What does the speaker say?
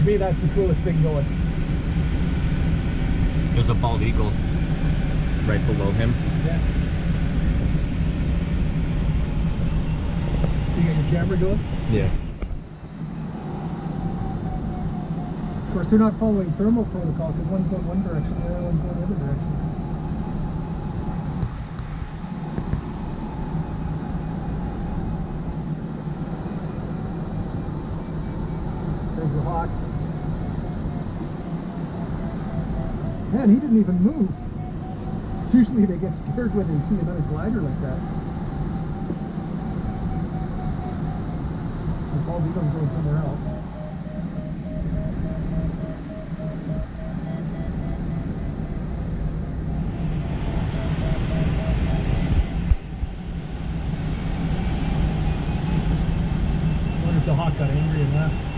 To me, that's the coolest thing going. There's a bald eagle right below him. Yeah. You got your camera going? Yeah. Of course, they're not following thermal protocol because one's going one direction, the other one's going the other direction. There's the Hawk. Man, he didn't even move. Usually they get scared when they see another glider like that. The bald eagle's going somewhere else. I wonder if the Hawk got angry and left.